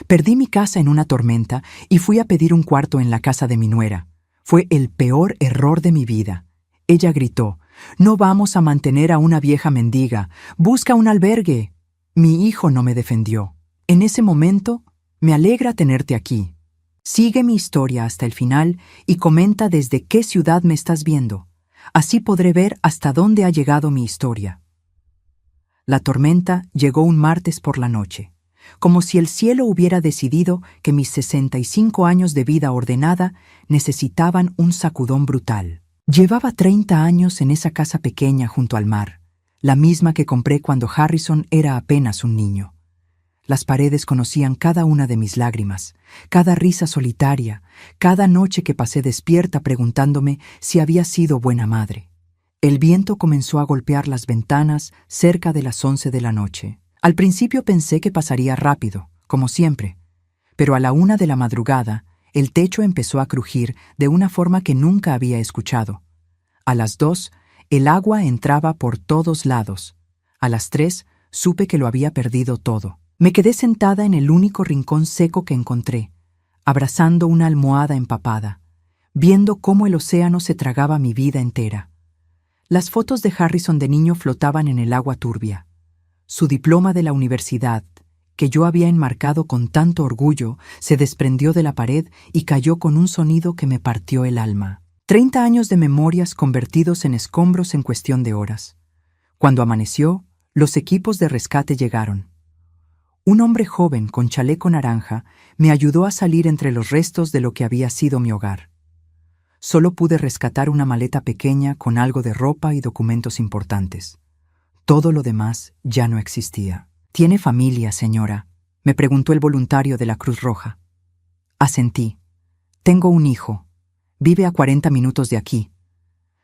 Perdí mi casa en una tormenta y fui a pedir un cuarto en la casa de mi nuera. Fue el peor error de mi vida. Ella gritó: «No vamos a mantener a una vieja mendiga. Busca un albergue». Mi hijo no me defendió. En ese momento, me alegra tenerte aquí. Sigue mi historia hasta el final y comenta desde qué ciudad me estás viendo. Así podré ver hasta dónde ha llegado mi historia. La tormenta llegó un martes por la noche, como si el cielo hubiera decidido que mis 65 años de vida ordenada necesitaban un sacudón brutal. Llevaba 30 años en esa casa pequeña junto al mar, la misma que compré cuando Harrison era apenas un niño. Las paredes conocían cada una de mis lágrimas, cada risa solitaria, cada noche que pasé despierta preguntándome si había sido buena madre. El viento comenzó a golpear las ventanas cerca de las 11 de la noche. Al principio pensé que pasaría rápido, como siempre, pero a la 1 de la madrugada, el techo empezó a crujir de una forma que nunca había escuchado. A las 2, el agua entraba por todos lados. A las 3, supe que lo había perdido todo. Me quedé sentada en el único rincón seco que encontré, abrazando una almohada empapada, viendo cómo el océano se tragaba mi vida entera. Las fotos de Harrison de niño flotaban en el agua turbia. Su diploma de la universidad, que yo había enmarcado con tanto orgullo, se desprendió de la pared y cayó con un sonido que me partió el alma. 30 años de memorias convertidos en escombros en cuestión de horas. Cuando amaneció, los equipos de rescate llegaron. Un hombre joven con chaleco naranja me ayudó a salir entre los restos de lo que había sido mi hogar. Solo pude rescatar una maleta pequeña con algo de ropa y documentos importantes. Todo lo demás ya no existía. «¿Tiene familia, señora?», me preguntó el voluntario de la Cruz Roja. Asentí. «Tengo un hijo. Vive a 40 minutos de aquí».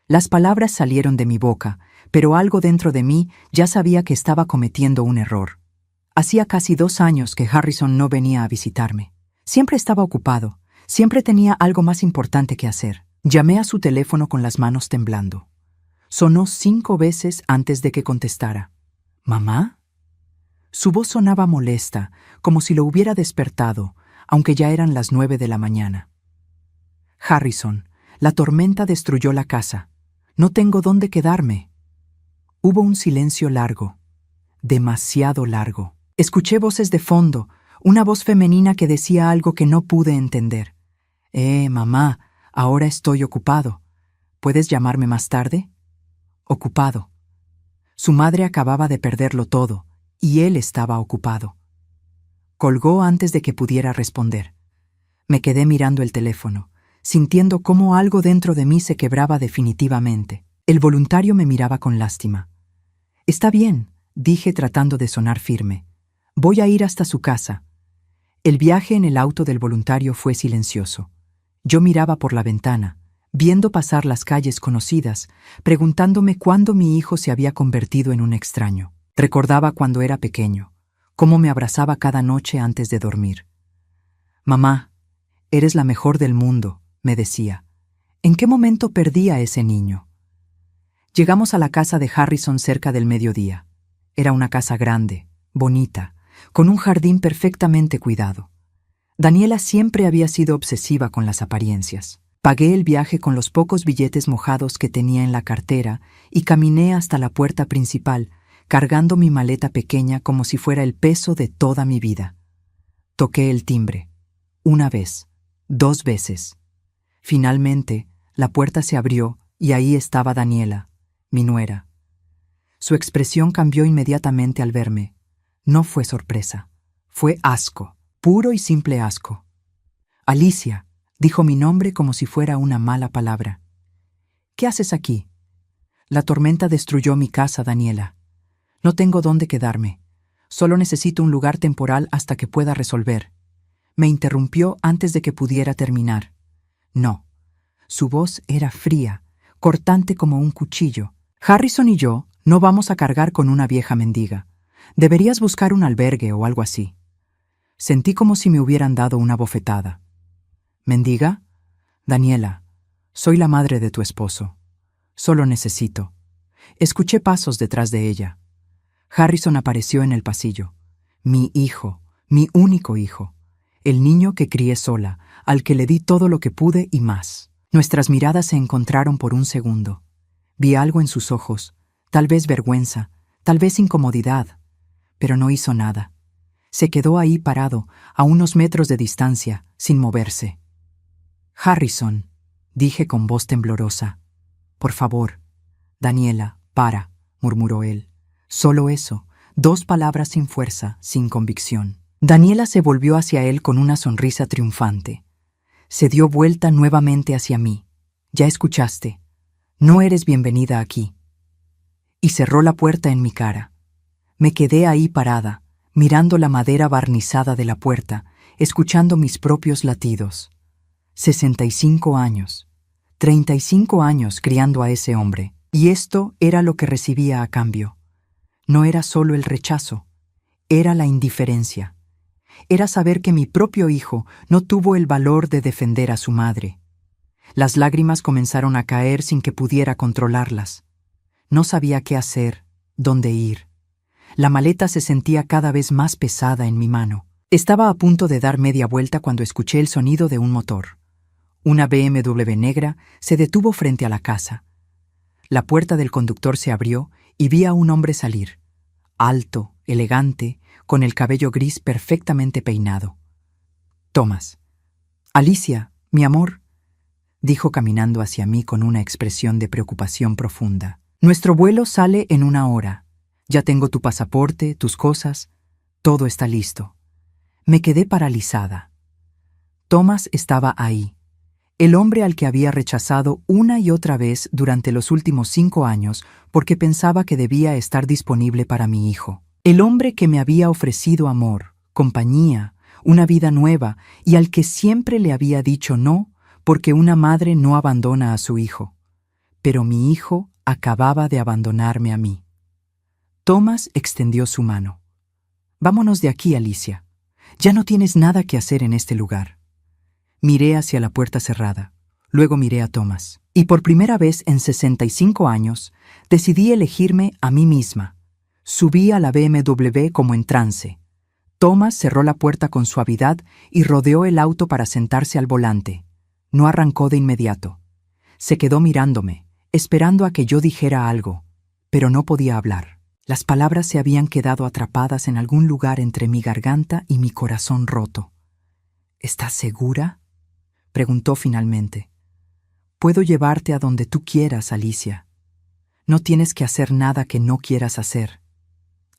Las palabras salieron de mi boca, pero algo dentro de mí ya sabía que estaba cometiendo un error. Hacía casi 2 años que Harrison no venía a visitarme. Siempre estaba ocupado, siempre tenía algo más importante que hacer. Llamé a su teléfono con las manos temblando. Sonó 5 veces antes de que contestara. «¿Mamá?». Su voz sonaba molesta, como si lo hubiera despertado, aunque ya eran las 9 de la mañana. «Harrison, la tormenta destruyó la casa. No tengo dónde quedarme». Hubo un silencio largo, demasiado largo. Escuché voces de fondo, una voz femenina que decía algo que no pude entender. Mamá, ahora estoy ocupado. ¿Puedes llamarme más tarde?» Ocupado. Su madre acababa de perderlo todo, y él estaba ocupado. Colgó antes de que pudiera responder. Me quedé mirando el teléfono, sintiendo cómo algo dentro de mí se quebraba definitivamente. El voluntario me miraba con lástima. «Está bien», dije tratando de sonar firme. «Voy a ir hasta su casa». El viaje en el auto del voluntario fue silencioso. Yo miraba por la ventana, viendo pasar las calles conocidas, preguntándome cuándo mi hijo se había convertido en un extraño. Recordaba cuando era pequeño, cómo me abrazaba cada noche antes de dormir. «Mamá, eres la mejor del mundo», me decía. ¿En qué momento perdí a ese niño? Llegamos a la casa de Harrison cerca del mediodía. Era una casa grande, bonita, con un jardín perfectamente cuidado. Daniela siempre había sido obsesiva con las apariencias. Pagué el viaje con los pocos billetes mojados que tenía en la cartera y caminé hasta la puerta principal, cargando mi maleta pequeña como si fuera el peso de toda mi vida. Toqué el timbre. 1 vez, 2 veces. Finalmente, la puerta se abrió y ahí estaba Daniela, mi nuera. Su expresión cambió inmediatamente al verme. No fue sorpresa, fue asco, puro y simple asco. «Alicia», dijo mi nombre como si fuera una mala palabra. «¿Qué haces aquí?» «La tormenta destruyó mi casa, Daniela. No tengo dónde quedarme. Solo necesito un lugar temporal hasta que pueda resolver». Me interrumpió antes de que pudiera terminar. «No». Su voz era fría, cortante como un cuchillo. «Harrison y yo no vamos a cargar con una vieja mendiga. Deberías buscar un albergue o algo así». Sentí como si me hubieran dado una bofetada. «¿Mendiga? Daniela, soy la madre de tu esposo. Solo necesito». Escuché pasos detrás de ella. Harrison apareció en el pasillo. Mi hijo, mi único hijo. el niño que crié sola, al que le di todo lo que pude y más. Nuestras miradas se encontraron por un segundo. Vi algo en sus ojos, tal vez vergüenza, tal vez incomodidad, pero no hizo nada. Se quedó ahí parado, a unos metros de distancia, sin moverse. «Harrison», dije con voz temblorosa. «Por favor». «Daniela, para», murmuró él. Solo eso, 2 palabras sin fuerza, sin convicción. Daniela se volvió hacia él con una sonrisa triunfante. Se dio vuelta nuevamente hacia mí. «Ya escuchaste. No eres bienvenida aquí». Y cerró la puerta en mi cara. Me quedé ahí parada, mirando la madera barnizada de la puerta, escuchando mis propios latidos. 65 años. 35 años criando a ese hombre. Y esto era lo que recibía a cambio. No era solo el rechazo, era la indiferencia. Era saber que mi propio hijo no tuvo el valor de defender a su madre. Las lágrimas comenzaron a caer sin que pudiera controlarlas. No sabía qué hacer, dónde ir. La maleta se sentía cada vez más pesada en mi mano. Estaba a punto de dar media vuelta cuando escuché el sonido de un motor. Una BMW negra se detuvo frente a la casa. La puerta del conductor se abrió y vi a un hombre salir. Alto, elegante, con el cabello gris perfectamente peinado. «Thomas». «Alicia, mi amor», dijo caminando hacia mí con una expresión de preocupación profunda. «Nuestro vuelo sale en 1 hora. Ya tengo tu pasaporte, tus cosas. Todo está listo». Me quedé paralizada. Thomas estaba ahí. El hombre al que había rechazado una y otra vez durante los últimos 5 años porque pensaba que debía estar disponible para mi hijo. El hombre que me había ofrecido amor, compañía, una vida nueva y al que siempre le había dicho no porque una madre no abandona a su hijo. Pero mi hijo acababa de abandonarme a mí. Thomas extendió su mano. «Vámonos de aquí, Alicia. Ya no tienes nada que hacer en este lugar». Miré hacia la puerta cerrada. Luego miré a Thomas. Y por primera vez en 65 años, decidí elegirme a mí misma. Subí a la BMW como en trance. Thomas cerró la puerta con suavidad y rodeó el auto para sentarse al volante. No arrancó de inmediato. Se quedó mirándome, esperando a que yo dijera algo, pero no podía hablar. Las palabras se habían quedado atrapadas en algún lugar entre mi garganta y mi corazón roto. «¿Estás segura?», preguntó finalmente. «Puedo llevarte a donde tú quieras, Alicia. No tienes que hacer nada que no quieras hacer».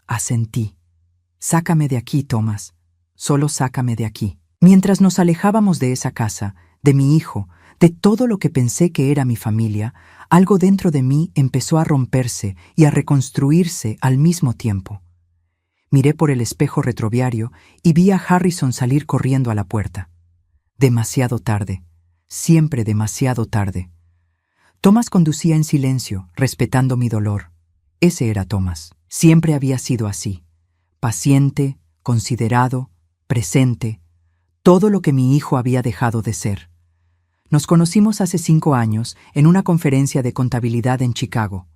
Asentí. «Sácame de aquí, Thomas. Solo sácame de aquí». Mientras nos alejábamos de esa casa, de mi hijo, de todo lo que pensé que era mi familia, algo dentro de mí empezó a romperse y a reconstruirse al mismo tiempo. Miré por el espejo retroviario y vi a Harrison salir corriendo a la puerta. Demasiado tarde, siempre demasiado tarde. Thomas conducía en silencio, respetando mi dolor. Ese era Thomas. Siempre había sido así. Paciente, considerado, presente. Todo lo que mi hijo había dejado de ser. Nos conocimos hace 5 años en una conferencia de contabilidad en Chicago.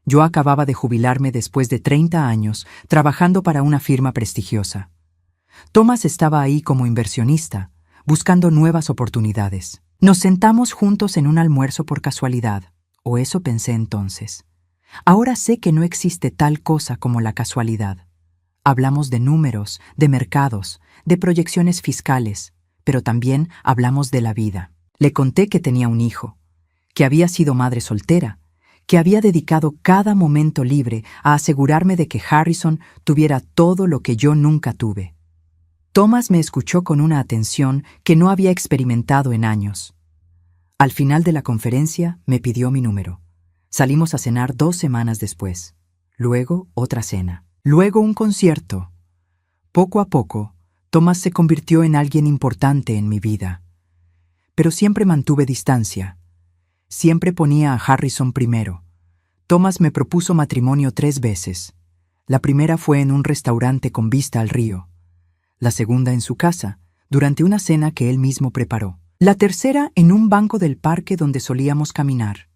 Yo acababa de jubilarme después de 30 años trabajando para una firma prestigiosa. Thomas estaba ahí como inversionista, buscando nuevas oportunidades. Nos sentamos juntos en un almuerzo por casualidad, o eso pensé entonces. Ahora sé que no existe tal cosa como la casualidad. Hablamos de números, de mercados, de proyecciones fiscales, pero también hablamos de la vida. Le conté que tenía un hijo, que había sido madre soltera, que había dedicado cada momento libre a asegurarme de que Harrison tuviera todo lo que yo nunca tuve. Thomas me escuchó con una atención que no había experimentado en años. Al final de la conferencia me pidió mi número. Salimos a cenar 2 semanas después. Luego otra cena. Luego un concierto. Poco a poco, Thomas se convirtió en alguien importante en mi vida. Pero siempre mantuve distancia. Siempre ponía a Harrison primero. Thomas me propuso matrimonio 3 veces. La primera fue en un restaurante con vista al río. La segunda en su casa, durante una cena que él mismo preparó. La tercera en un banco del parque donde solíamos caminar.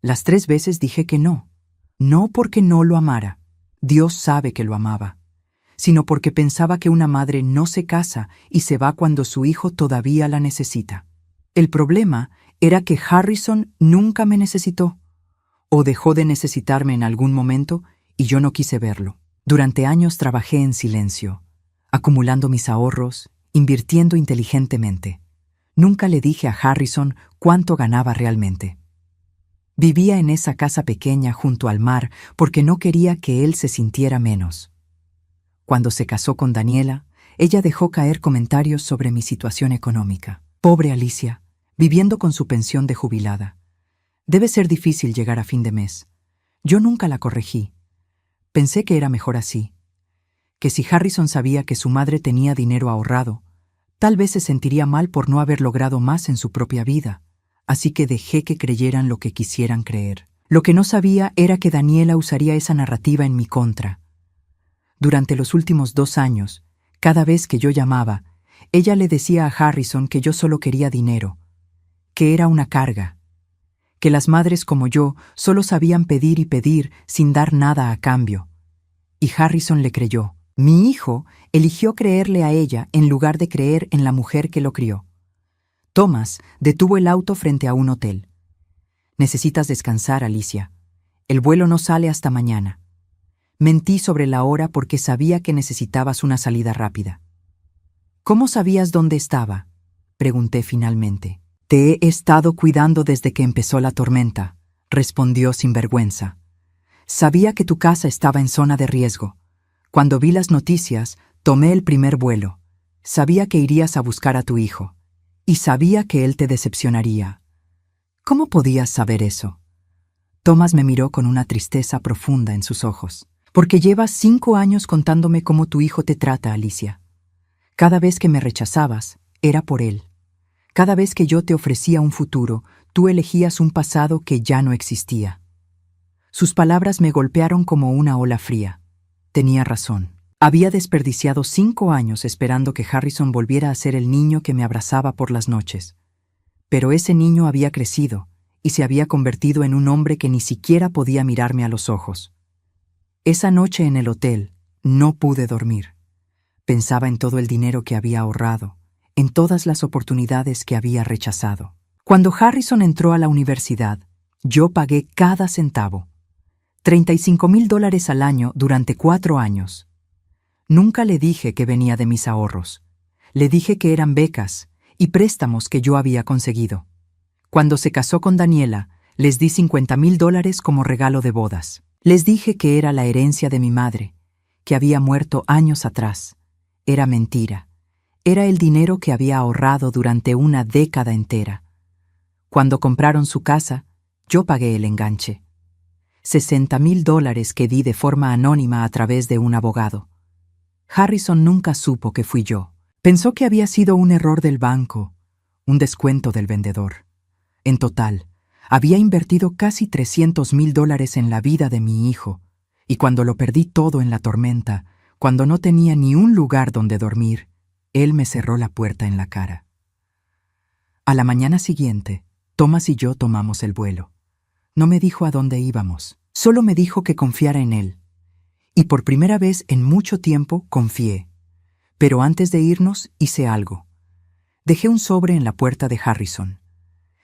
Las 3 veces dije que no. No porque no lo amara. Dios sabe que lo amaba. sino porque pensaba que una madre no se casa y se va cuando su hijo todavía la necesita. El problema era que Harrison nunca me necesitó, o dejó de necesitarme en algún momento y yo no quise verlo. Durante años trabajé en silencio, acumulando mis ahorros, invirtiendo inteligentemente. Nunca le dije a Harrison cuánto ganaba realmente. Vivía en esa casa pequeña junto al mar porque no quería que él se sintiera menos. Cuando se casó con Daniela, ella dejó caer comentarios sobre mi situación económica. Pobre Alicia, viviendo con su pensión de jubilada. Debe ser difícil llegar a fin de mes. Yo nunca la corregí. Pensé que era mejor así. Que si Harrison sabía que su madre tenía dinero ahorrado, tal vez se sentiría mal por no haber logrado más en su propia vida, así que dejé que creyeran lo que quisieran creer. Lo que no sabía era que Daniela usaría esa narrativa en mi contra. Durante los últimos 2 años, cada vez que yo llamaba, ella le decía a Harrison que yo solo quería dinero, que era una carga, que las madres como yo solo sabían pedir y pedir sin dar nada a cambio. Y Harrison le creyó. Mi hijo eligió creerle a ella en lugar de creer en la mujer que lo crió. Thomas detuvo el auto frente a un hotel. Necesitas descansar, Alicia. El vuelo no sale hasta mañana. Mentí sobre la hora porque sabía que necesitabas una salida rápida. ¿Cómo sabías dónde estaba?, pregunté finalmente. Te he estado cuidando desde que empezó la tormenta, respondió sin vergüenza. Sabía que tu casa estaba en zona de riesgo. Cuando vi las noticias, tomé el primer vuelo. Sabía que irías a buscar a tu hijo. Y sabía que él te decepcionaría. ¿Cómo podías saber eso? Thomas me miró con una tristeza profunda en sus ojos. Porque llevas 5 años contándome cómo tu hijo te trata, Alicia. Cada vez que me rechazabas, era por él. Cada vez que yo te ofrecía un futuro, tú elegías un pasado que ya no existía. Sus palabras me golpearon como una ola fría. Tenía razón. Había desperdiciado 5 años esperando que Harrison volviera a ser el niño que me abrazaba por las noches. Pero ese niño había crecido y se había convertido en un hombre que ni siquiera podía mirarme a los ojos. Esa noche en el hotel no pude dormir. Pensaba en todo el dinero que había ahorrado, en todas las oportunidades que había rechazado. Cuando Harrison entró a la universidad, yo pagué cada centavo. $35,000 al año durante 4 años. Nunca le dije que venía de mis ahorros. Le dije que eran becas y préstamos que yo había conseguido. Cuando se casó con Daniela, les di $50,000 como regalo de bodas. Les dije que era la herencia de mi madre, que había muerto años atrás. Era mentira. Era el dinero que había ahorrado durante una década entera. Cuando compraron su casa, yo pagué el enganche. $60,000 que di de forma anónima a través de un abogado. Harrison nunca supo que fui yo. Pensó que había sido un error del banco, un descuento del vendedor. En total, había invertido casi $300,000 en la vida de mi hijo, y cuando lo perdí todo en la tormenta, cuando no tenía ni un lugar donde dormir, él me cerró la puerta en la cara. A la mañana siguiente, Thomas y yo tomamos el vuelo. No me dijo a dónde íbamos, solo me dijo que confiara en él. Y por primera vez en mucho tiempo confié. Pero antes de irnos hice algo. Dejé un sobre en la puerta de Harrison.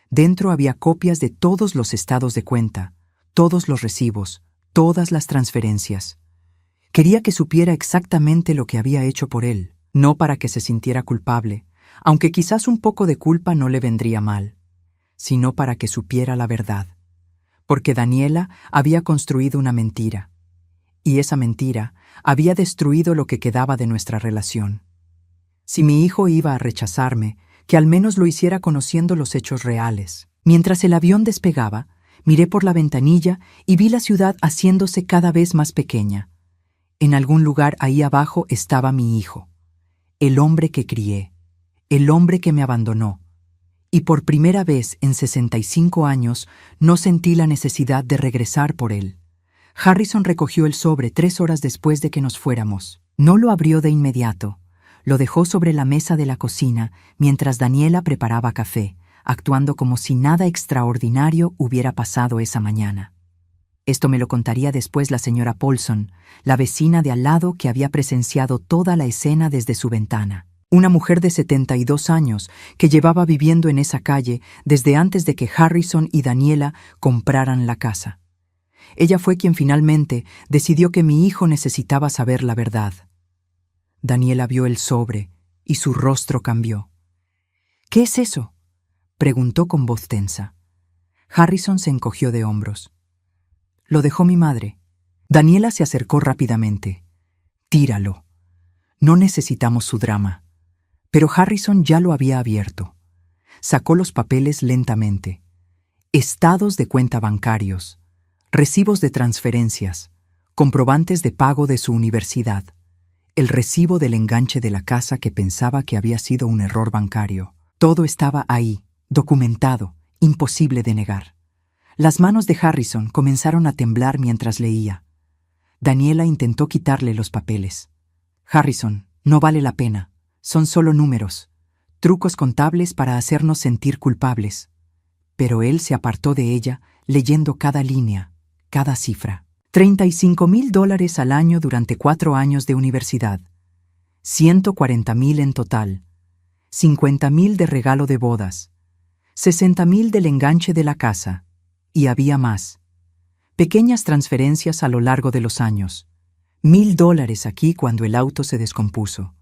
Dentro había copias de todos los estados de cuenta, todos los recibos, todas las transferencias. Quería que supiera exactamente lo que había hecho por él, no para que se sintiera culpable, aunque quizás un poco de culpa no le vendría mal, sino para que supiera la verdad. Porque Daniela había construido una mentira, y esa mentira había destruido lo que quedaba de nuestra relación. Si mi hijo iba a rechazarme, que al menos lo hiciera conociendo los hechos reales. Mientras el avión despegaba, miré por la ventanilla y vi la ciudad haciéndose cada vez más pequeña. En algún lugar ahí abajo estaba mi hijo, el hombre que crié, el hombre que me abandonó. Y por primera vez en 65 años no sentí la necesidad de regresar por él. Harrison recogió el sobre 3 horas después de que nos fuéramos. No lo abrió de inmediato. Lo dejó sobre la mesa de la cocina mientras Daniela preparaba café, actuando como si nada extraordinario hubiera pasado esa mañana. Esto me lo contaría después la señora Paulson, la vecina de al lado que había presenciado toda la escena desde su ventana. Una mujer de 72 años que llevaba viviendo en esa calle desde antes de que Harrison y Daniela compraran la casa. Ella fue quien finalmente decidió que mi hijo necesitaba saber la verdad. Daniela vio el sobre y su rostro cambió. «¿Qué es eso?», preguntó con voz tensa. Harrison se encogió de hombros. «Lo dejó mi madre». Daniela se acercó rápidamente. «Tíralo. No necesitamos su drama». Pero Harrison ya lo había abierto. Sacó los papeles lentamente. Estados de cuenta bancarios, recibos de transferencias, comprobantes de pago de su universidad, el recibo del enganche de la casa que pensaba que había sido un error bancario. Todo estaba ahí, documentado, imposible de negar. Las manos de Harrison comenzaron a temblar mientras leía. Daniela intentó quitarle los papeles. «Harrison, no vale la pena. Son solo números, trucos contables para hacernos sentir culpables». Pero él se apartó de ella, leyendo cada línea, cada cifra. $35,000 al año durante 4 años de universidad. $140,000 en total. $50,000 de regalo de bodas. $60,000 del enganche de la casa. Y había más. Pequeñas transferencias a lo largo de los años. $1,000 aquí cuando el auto se descompuso.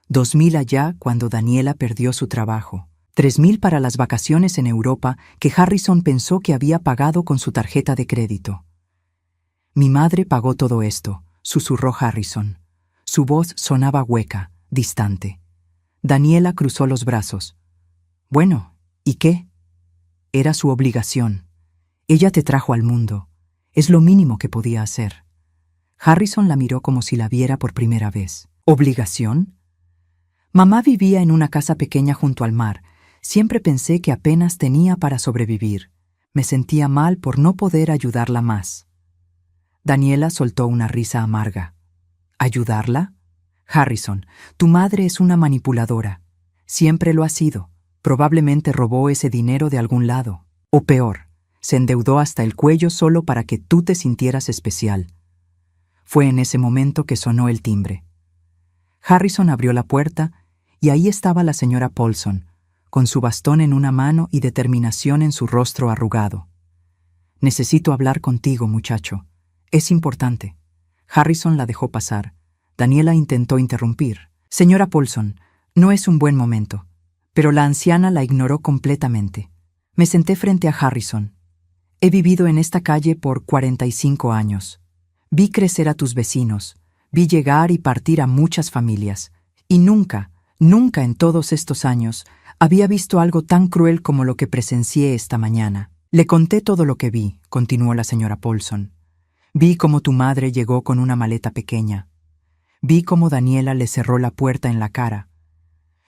$2,000 allá cuando Daniela perdió su trabajo. $3,000 para las vacaciones en Europa que Harrison pensó que había pagado con su tarjeta de crédito. «Mi madre pagó todo esto», susurró Harrison. Su voz sonaba hueca, distante. Daniela cruzó los brazos. «Bueno, ¿y qué?» «Era su obligación. Ella te trajo al mundo. Es lo mínimo que podía hacer». Harrison la miró como si la viera por primera vez. «¿Obligación?» «Mamá vivía en una casa pequeña junto al mar. Siempre pensé que apenas tenía para sobrevivir. Me sentía mal por no poder ayudarla más». Daniela soltó una risa amarga. «¿Ayudarla? Harrison, tu madre es una manipuladora. Siempre lo ha sido. Probablemente robó ese dinero de algún lado. O peor, se endeudó hasta el cuello solo para que tú te sintieras especial». Fue en ese momento que sonó el timbre. Harrison abrió la puerta y ahí estaba la señora Paulson, con su bastón en una mano y determinación en su rostro arrugado. «Necesito hablar contigo, muchacho. Es importante». Harrison la dejó pasar. Daniela intentó interrumpir. «Señora Paulson, no es un buen momento». Pero la anciana la ignoró completamente. Me senté frente a Harrison. «He vivido en esta calle por 45 años. Vi crecer a tus vecinos. Vi llegar y partir a muchas familias. Y nunca en todos estos años había visto algo tan cruel como lo que presencié esta mañana». «Le conté todo lo que vi», continuó la señora Paulson. «Vi cómo tu madre llegó con una maleta pequeña. Vi cómo Daniela le cerró la puerta en la cara.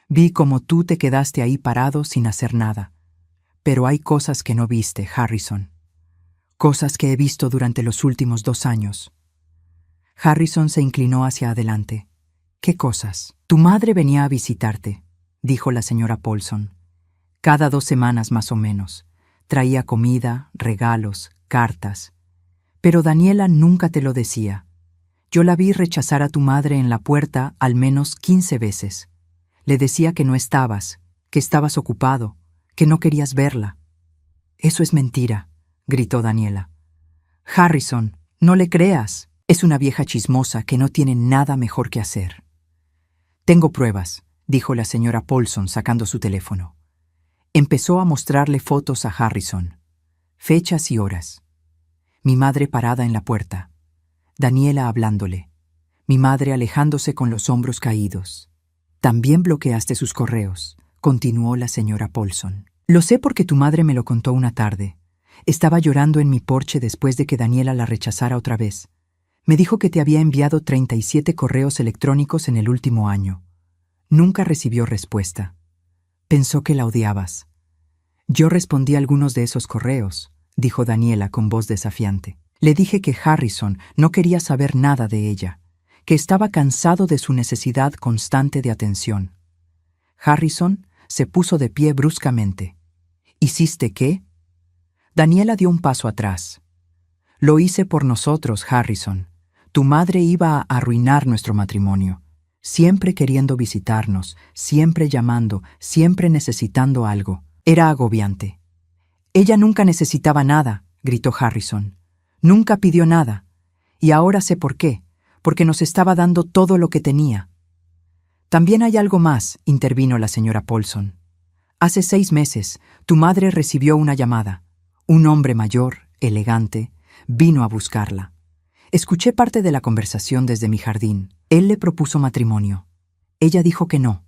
Vi cómo tú te quedaste ahí parado sin hacer nada. Pero hay cosas que no viste, Harrison. Cosas que he visto durante los últimos 2 años». Harrison se inclinó hacia adelante. «¿Qué cosas?» «Tu madre venía a visitarte», dijo la señora Paulson. «Cada 2 semanas más o menos. Traía comida, regalos, cartas. Pero Daniela nunca te lo decía. Yo la vi rechazar a tu madre en la puerta al menos 15 veces. Le decía que no estabas, que estabas ocupado, que no querías verla». «Eso es mentira», gritó Daniela. «Harrison, no le creas. Es una vieja chismosa que no tiene nada mejor que hacer». «Tengo pruebas», dijo la señora Paulson sacando su teléfono. Empezó a mostrarle fotos a Harrison. Fechas y horas. Mi madre parada en la puerta. Daniela hablándole. Mi madre alejándose con los hombros caídos. «También bloqueaste sus correos», continuó la señora Paulson. «Lo sé porque tu madre me lo contó una tarde. Estaba llorando en mi porche después de que Daniela la rechazara otra vez. Me dijo que te había enviado 37 correos electrónicos en el último año. Nunca recibió respuesta. Pensó que la odiabas». «Yo respondí a algunos de esos correos», dijo Daniela con voz desafiante. «Le dije que Harrison no quería saber nada de ella, que estaba cansado de su necesidad constante de atención». Harrison se puso de pie bruscamente. «¿Hiciste qué?» Daniela dio un paso atrás. Lo hice por nosotros, Harrison. Tu madre iba a arruinar nuestro matrimonio. Siempre queriendo visitarnos, siempre llamando, siempre necesitando algo. Era agobiante. Ella nunca necesitaba nada, gritó Harrison. Nunca pidió nada. Y ahora sé por qué. Porque nos estaba dando todo lo que tenía. También hay algo más, intervino la señora Paulson. Hace 6 meses, tu madre recibió una llamada. Un hombre mayor, elegante, vino a buscarla. Escuché parte de la conversación desde mi jardín. Él le propuso matrimonio. Ella dijo que no.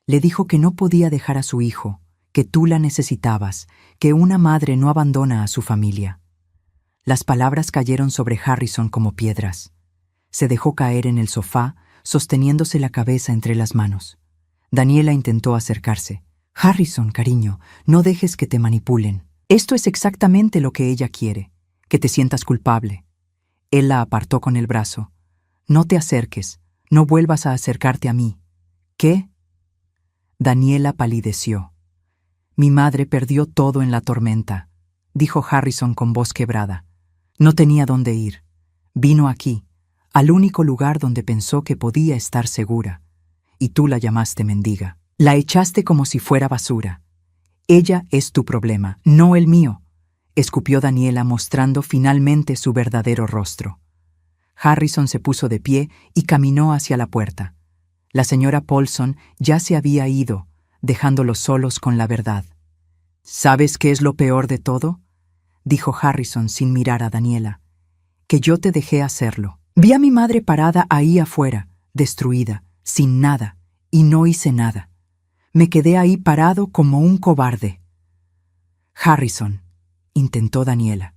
Le dijo que no podía dejar a su hijo, que tú la necesitabas, que una madre no abandona a su familia. Las palabras cayeron sobre Harrison como piedras. Se dejó caer en el sofá, sosteniéndose la cabeza entre las manos. Daniela intentó acercarse. Harrison, cariño, no dejes que te manipulen. Esto es exactamente lo que ella quiere, que te sientas culpable. Él la apartó con el brazo. No te acerques, no vuelvas a acercarte a mí. ¿Qué? Daniela palideció. Mi madre perdió todo en la tormenta, dijo Harrison con voz quebrada. No tenía dónde ir. Vino aquí, al único lugar donde pensó que podía estar segura. Y tú la llamaste mendiga. La echaste como si fuera basura. Ella es tu problema, no el mío, escupió Daniela mostrando finalmente su verdadero rostro. Harrison se puso de pie y caminó hacia la puerta. La señora Paulson ya se había ido, dejándolos solos con la verdad. ¿Sabes qué es lo peor de todo?, dijo Harrison sin mirar a Daniela. Que yo te dejé hacerlo. Vi a mi madre parada ahí afuera, destruida, sin nada, y no hice nada. Me quedé ahí parado como un cobarde. Harrison, intentó Daniela.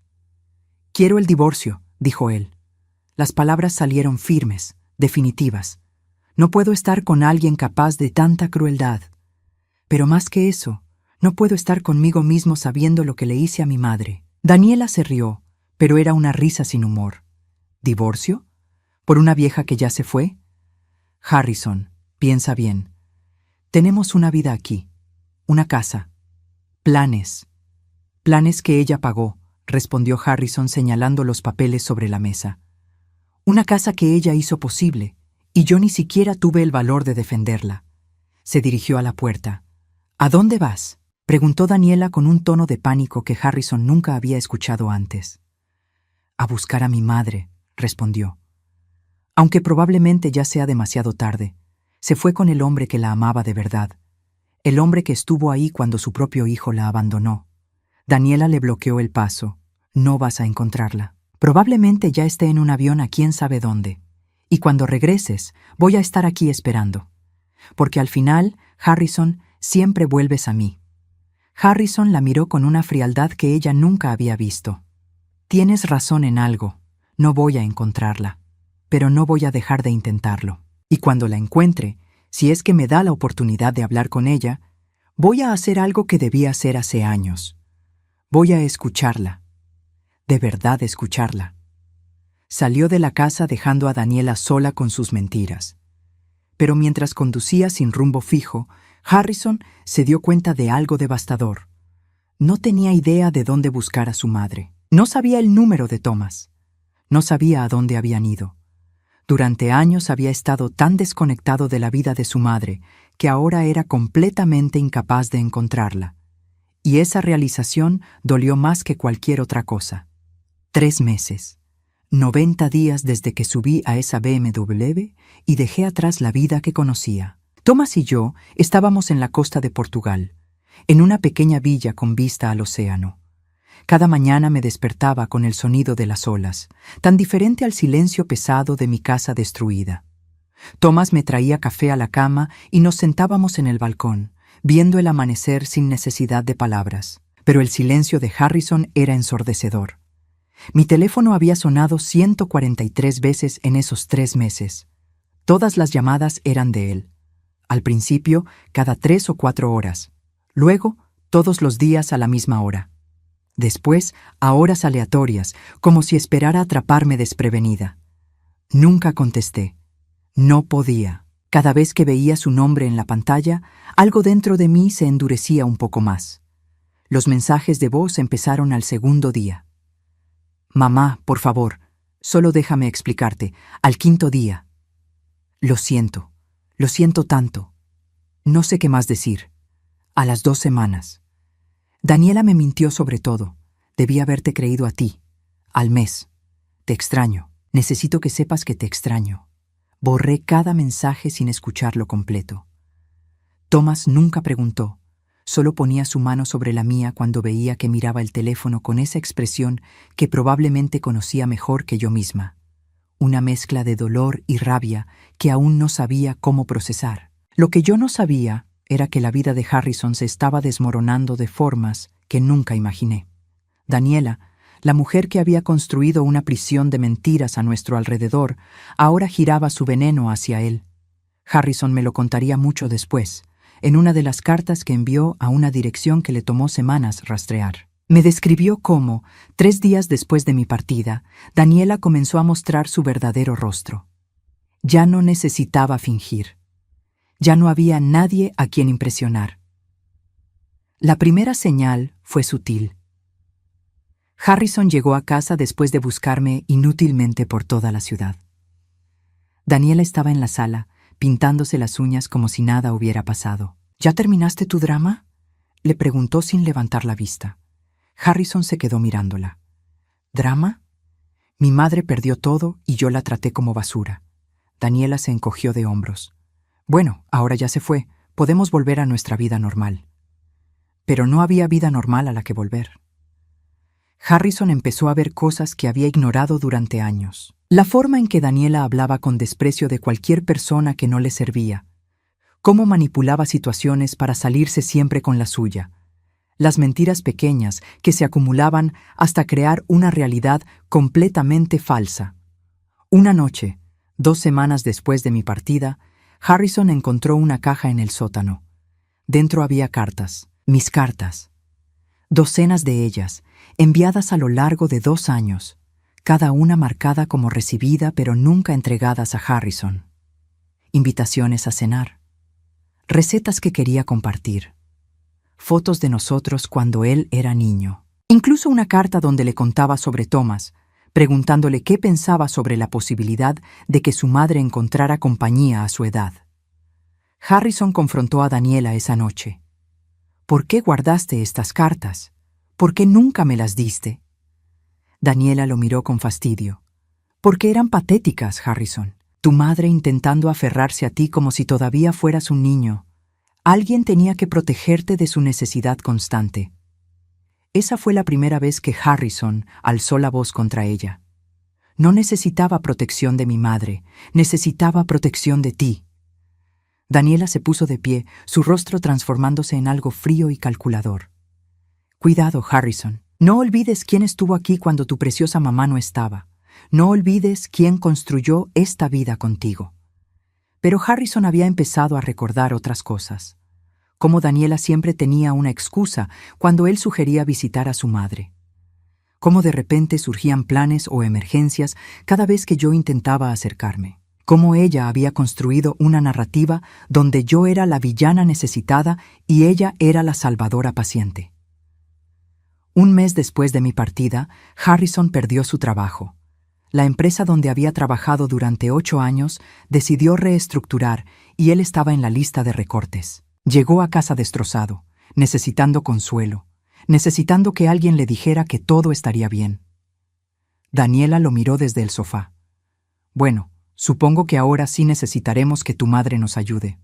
Quiero el divorcio, dijo él. Las palabras salieron firmes, definitivas. No puedo estar con alguien capaz de tanta crueldad. Pero más que eso, no puedo estar conmigo mismo sabiendo lo que le hice a mi madre. Daniela se rió, pero era una risa sin humor. ¿Divorcio? ¿Por una vieja que ya se fue? Harrison, piensa bien. Tenemos una vida aquí, una casa, planes. Planes que ella pagó, respondió Harrison señalando los papeles sobre la mesa. Una casa que ella hizo posible, y yo ni siquiera tuve el valor de defenderla. Se dirigió a la puerta. ¿A dónde vas?, preguntó Daniela con un tono de pánico que Harrison nunca había escuchado antes. A buscar a mi madre, respondió. Aunque probablemente ya sea demasiado tarde, se fue con el hombre que la amaba de verdad, el hombre que estuvo ahí cuando su propio hijo la abandonó. Daniela le bloqueó el paso. No vas a encontrarla. Probablemente ya esté en un avión a quién sabe dónde. Y cuando regreses, voy a estar aquí esperando. Porque al final, Harrison, siempre vuelves a mí. Harrison la miró con una frialdad que ella nunca había visto. Tienes razón en algo. No voy a encontrarla. Pero no voy a dejar de intentarlo. Y cuando la encuentre, si es que me da la oportunidad de hablar con ella, voy a hacer algo que debía hacer hace años. Voy a escucharla. De verdad escucharla. Salió de la casa dejando a Daniela sola con sus mentiras. Pero mientras conducía sin rumbo fijo, Harrison se dio cuenta de algo devastador. No tenía idea de dónde buscar a su madre. No sabía el número de Thomas. No sabía a dónde habían ido. Durante años había estado tan desconectado de la vida de su madre que ahora era completamente incapaz de encontrarla. Y esa realización dolió más que cualquier otra cosa. 3 meses, 90 días desde que subí a esa BMW y dejé atrás la vida que conocía. Thomas y yo estábamos en la costa de Portugal, en una pequeña villa con vista al océano. Cada mañana me despertaba con el sonido de las olas, tan diferente al silencio pesado de mi casa destruida. Thomas me traía café a la cama y nos sentábamos en el balcón, viendo el amanecer sin necesidad de palabras. Pero el silencio de Harrison era ensordecedor. Mi teléfono había sonado 143 veces en esos 3 meses. Todas las llamadas eran de él. Al principio, cada 3 o 4 horas. Luego, todos los días a la misma hora. Después, a horas aleatorias, como si esperara atraparme desprevenida. Nunca contesté. No podía. Cada vez que veía su nombre en la pantalla, algo dentro de mí se endurecía un poco más. Los mensajes de voz empezaron al segundo día. Mamá, por favor, solo déjame explicarte. Al quinto día. Lo siento tanto. No sé qué más decir. A las 2 semanas. Daniela me mintió sobre todo. Debí haberte creído a ti. Al mes. Te extraño. Necesito que sepas que te extraño. Borré cada mensaje sin escucharlo completo. Thomas nunca preguntó. Solo ponía su mano sobre la mía cuando veía que miraba el teléfono con esa expresión que probablemente conocía mejor que yo misma. Una mezcla de dolor y rabia que aún no sabía cómo procesar. Lo que yo no sabía era que la vida de Harrison se estaba desmoronando de formas que nunca imaginé. Daniela, la mujer que había construido una prisión de mentiras a nuestro alrededor, ahora giraba su veneno hacia él. Harrison me lo contaría mucho después, en una de las cartas que envió a una dirección que le tomó semanas rastrear. Me describió cómo, 3 días después de mi partida, Daniela comenzó a mostrar su verdadero rostro. Ya no necesitaba fingir. Ya no había nadie a quien impresionar. La primera señal fue sutil. Harrison llegó a casa después de buscarme inútilmente por toda la ciudad. Daniela estaba en la sala, pintándose las uñas como si nada hubiera pasado. ¿Ya terminaste tu drama?, le preguntó sin levantar la vista. Harrison se quedó mirándola. ¿Drama? Mi madre perdió todo y yo la traté como basura. Daniela se encogió de hombros. Bueno, ahora ya se fue. Podemos volver a nuestra vida normal. Pero no había vida normal a la que volver. Harrison empezó a ver cosas que había ignorado durante años. La forma en que Daniela hablaba con desprecio de cualquier persona que no le servía. Cómo manipulaba situaciones para salirse siempre con la suya. Las mentiras pequeñas que se acumulaban hasta crear una realidad completamente falsa. Una noche, 2 semanas después de mi partida, Harrison encontró una caja en el sótano. Dentro había cartas, mis cartas. Docenas de ellas, enviadas a lo largo de 2 años, cada una marcada como recibida pero nunca entregadas a Harrison. Invitaciones a cenar. Recetas que quería compartir. Fotos de nosotros cuando él era niño. Incluso una carta donde le contaba sobre Thomas, preguntándole qué pensaba sobre la posibilidad de que su madre encontrara compañía a su edad. Harrison confrontó a Daniela esa noche. ¿Por qué guardaste estas cartas? ¿Por qué nunca me las diste? Daniela lo miró con fastidio. Porque eran patéticas, Harrison. Tu madre intentando aferrarse a ti como si todavía fueras un niño. Alguien tenía que protegerte de su necesidad constante. Esa fue la primera vez que Harrison alzó la voz contra ella. No necesitaba protección de mi madre, necesitaba protección de ti. Daniela se puso de pie, su rostro transformándose en algo frío y calculador. Cuidado, Harrison. No olvides quién estuvo aquí cuando tu preciosa mamá no estaba. No olvides quién construyó esta vida contigo. Pero Harrison había empezado a recordar otras cosas. Cómo Daniela siempre tenía una excusa cuando él sugería visitar a su madre. Cómo de repente surgían planes o emergencias cada vez que yo intentaba acercarme. Cómo ella había construido una narrativa donde yo era la villana necesitada y ella era la salvadora paciente. Un mes después de mi partida, Harrison perdió su trabajo. La empresa donde había trabajado durante 8 años decidió reestructurar y él estaba en la lista de recortes. Llegó a casa destrozado, necesitando consuelo, necesitando que alguien le dijera que todo estaría bien. Daniela lo miró desde el sofá. Bueno, supongo que ahora sí necesitaremos que tu madre nos ayude.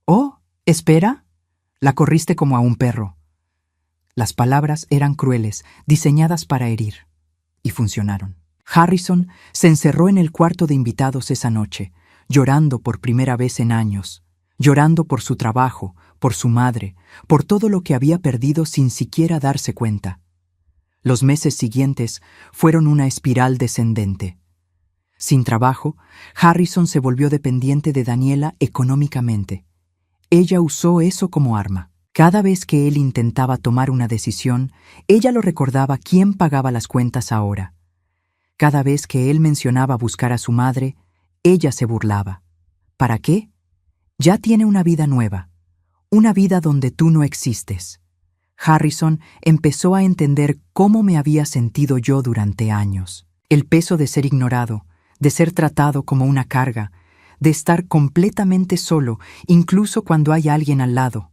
Oh, espera. La corriste como a un perro. Las palabras eran crueles, diseñadas para herir, y funcionaron. Harrison se encerró en el cuarto de invitados esa noche, llorando por primera vez en años, llorando por su trabajo, por su madre, por todo lo que había perdido sin siquiera darse cuenta. Los meses siguientes fueron una espiral descendente. Sin trabajo, Harrison se volvió dependiente de Daniela económicamente. Ella usó eso como arma. Cada vez que él intentaba tomar una decisión, ella lo recordaba quién pagaba las cuentas ahora. Cada vez que él mencionaba buscar a su madre, ella se burlaba. ¿Para qué? Ya tiene una vida nueva, una vida donde tú no existes. Harrison empezó a entender cómo me había sentido yo durante años. El peso de ser ignorado, de ser tratado como una carga, de estar completamente solo, incluso cuando hay alguien al lado.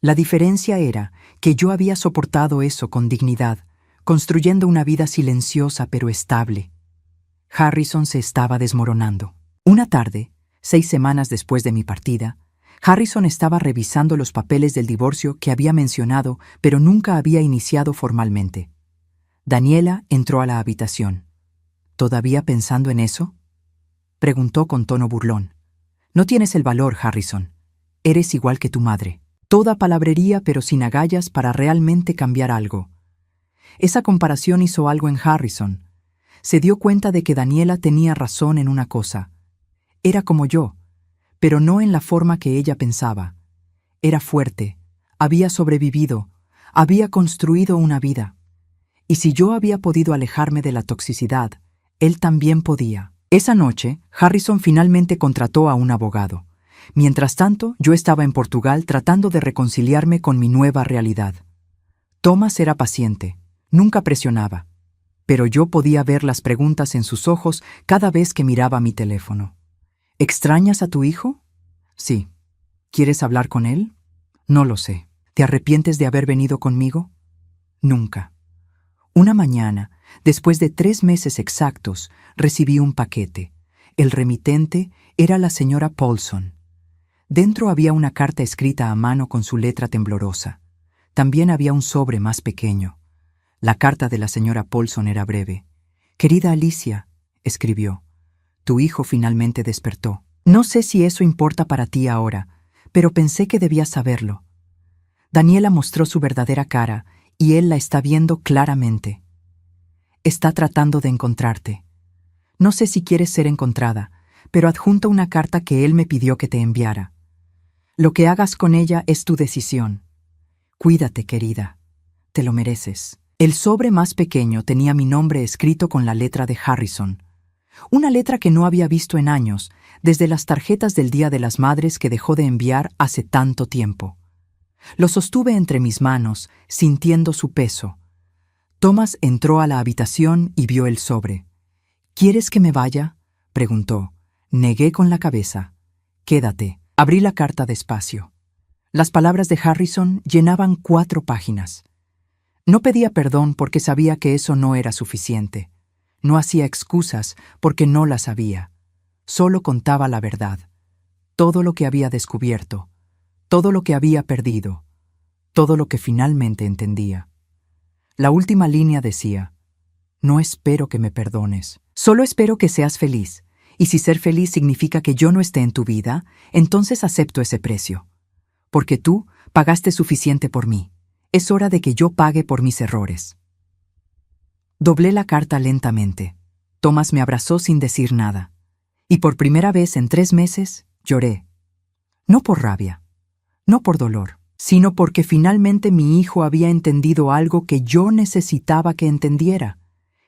La diferencia era que yo había soportado eso con dignidad, construyendo una vida silenciosa pero estable. Harrison se estaba desmoronando. Una tarde, 6 semanas después de mi partida, Harrison estaba revisando los papeles del divorcio que había mencionado, pero nunca había iniciado formalmente. Daniela entró a la habitación. ¿Todavía pensando en eso?, preguntó con tono burlón. No tienes el valor, Harrison. Eres igual que tu madre. Toda palabrería pero sin agallas para realmente cambiar algo. Esa comparación hizo algo en Harrison. Se dio cuenta de que Daniela tenía razón en una cosa. Era como yo, pero no en la forma que ella pensaba. Era fuerte, había sobrevivido, había construido una vida. Y si yo había podido alejarme de la toxicidad, él también podía. Esa noche, Harrison finalmente contrató a un abogado. Mientras tanto, yo estaba en Portugal tratando de reconciliarme con mi nueva realidad. Thomas era paciente, nunca presionaba, pero yo podía ver las preguntas en sus ojos cada vez que miraba mi teléfono. ¿Extrañas a tu hijo? Sí. ¿Quieres hablar con él? No lo sé. ¿Te arrepientes de haber venido conmigo? Nunca. Una mañana, después de 3 meses exactos, recibí un paquete. El remitente era la señora Paulson. Dentro había una carta escrita a mano con su letra temblorosa. También había un sobre más pequeño. La carta de la señora Paulson era breve. «Querida Alicia», escribió, «tu hijo finalmente despertó. No sé si eso importa para ti ahora, pero pensé que debías saberlo. Daniela mostró su verdadera cara y él la está viendo claramente. Está tratando de encontrarte. No sé si quieres ser encontrada, pero adjunta una carta que él me pidió que te enviara. Lo que hagas con ella es tu decisión. Cuídate, querida. Te lo mereces». El sobre más pequeño tenía mi nombre escrito con la letra de Harrison. Una letra que no había visto en años, desde las tarjetas del Día de las Madres que dejó de enviar hace tanto tiempo. Lo sostuve entre mis manos, sintiendo su peso. Thomas entró a la habitación y vio el sobre. «¿Quieres que me vaya?», preguntó. Negué con la cabeza. «Quédate». Abrí la carta despacio. Las palabras de Harrison llenaban 4 páginas. No pedía perdón porque sabía que eso no era suficiente. No hacía excusas porque no las sabía. Solo contaba la verdad. Todo lo que había descubierto. Todo lo que había perdido. Todo lo que finalmente entendía. La última línea decía: «No espero que me perdones. Solo espero que seas feliz. Y si ser feliz significa que yo no esté en tu vida, entonces acepto ese precio. Porque tú pagaste suficiente por mí. Es hora de que yo pague por mis errores». Doblé la carta lentamente. Thomas me abrazó sin decir nada. Y por primera vez en 3 meses, lloré. No por rabia, no por dolor, sino porque finalmente mi hijo había entendido algo que yo necesitaba que entendiera: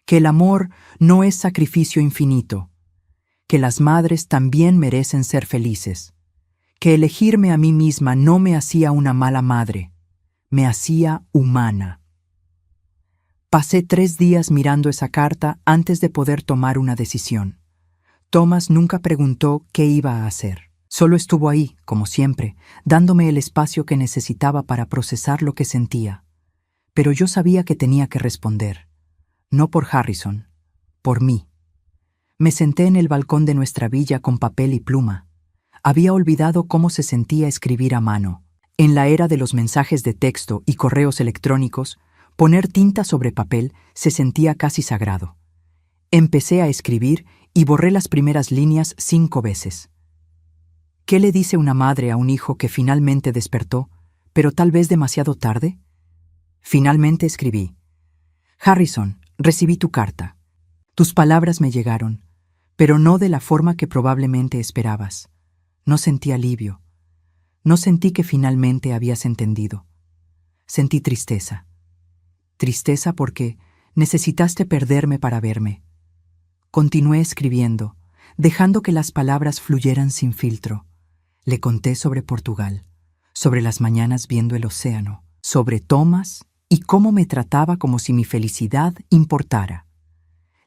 que el amor no es sacrificio infinito, que las madres también merecen ser felices, que elegirme a mí misma no me hacía una mala madre, me hacía humana. Pasé 3 días mirando esa carta antes de poder tomar una decisión. Thomas nunca preguntó qué iba a hacer. Solo estuvo ahí, como siempre, dándome el espacio que necesitaba para procesar lo que sentía. Pero yo sabía que tenía que responder. No por Harrison, por mí. Me senté en el balcón de nuestra villa con papel y pluma. Había olvidado cómo se sentía escribir a mano. En la era de los mensajes de texto y correos electrónicos, poner tinta sobre papel se sentía casi sagrado. Empecé a escribir y borré las primeras líneas 5 veces. ¿Qué le dice una madre a un hijo que finalmente despertó, pero tal vez demasiado tarde? Finalmente escribí: «Harrison, recibí tu carta. Tus palabras me llegaron, pero no de la forma que probablemente esperabas. No sentí alivio. No sentí que finalmente habías entendido. Sentí tristeza. Tristeza porque necesitaste perderme para verme». Continué escribiendo, dejando que las palabras fluyeran sin filtro. Le conté sobre Portugal, sobre las mañanas viendo el océano, sobre Thomas y cómo me trataba como si mi felicidad importara.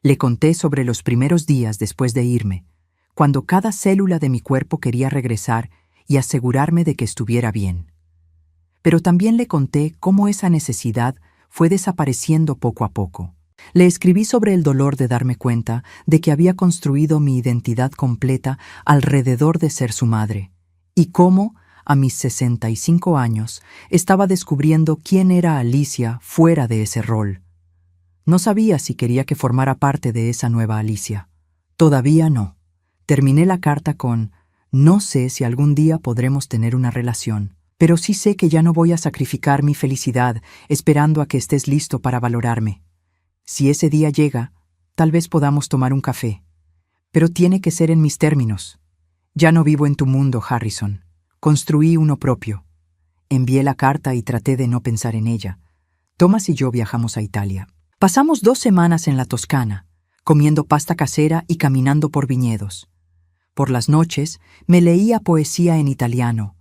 Le conté sobre los primeros días después de irme, cuando cada célula de mi cuerpo quería regresar y asegurarme de que estuviera bien. Pero también le conté cómo esa necesidad fue desapareciendo poco a poco. Le escribí sobre el dolor de darme cuenta de que había construido mi identidad completa alrededor de ser su madre, y cómo, a mis 65 años, estaba descubriendo quién era Alicia fuera de ese rol. No sabía si quería que formara parte de esa nueva Alicia. Todavía no. Terminé la carta con: no sé si algún día podremos tener una relación, pero sí sé que ya no voy a sacrificar mi felicidad esperando a que estés listo para valorarme. Si ese día llega, tal vez podamos tomar un café, pero tiene que ser en mis términos. Ya no vivo en tu mundo, Harrison. Construí uno propio. Envié la carta y traté de no pensar en ella. Thomas y yo viajamos a Italia. Pasamos 2 semanas en la Toscana, comiendo pasta casera y caminando por viñedos. Por las noches me leía poesía en italiano,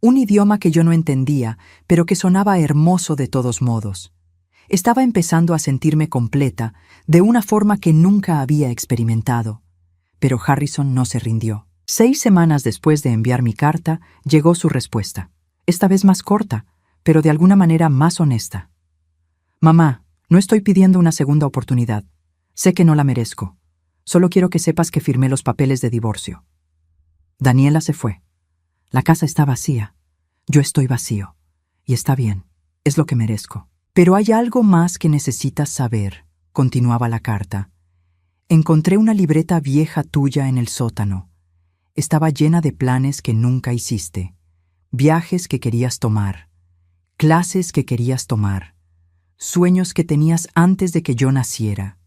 un idioma que yo no entendía, pero que sonaba hermoso de todos modos. Estaba empezando a sentirme completa, de una forma que nunca había experimentado. Pero Harrison no se rindió. 6 semanas después de enviar mi carta, llegó su respuesta. Esta vez más corta, pero de alguna manera más honesta. Mamá, no estoy pidiendo una segunda oportunidad. Sé que no la merezco. Solo quiero que sepas que firmé los papeles de divorcio. Daniela se fue. La casa está vacía. Yo estoy vacío. Y está bien. Es lo que merezco. Pero hay algo más que necesitas saber, continuaba la carta. Encontré una libreta vieja tuya en el sótano. Estaba llena de planes que nunca hiciste, viajes que querías tomar, clases que querías tomar, sueños que tenías antes de que yo naciera,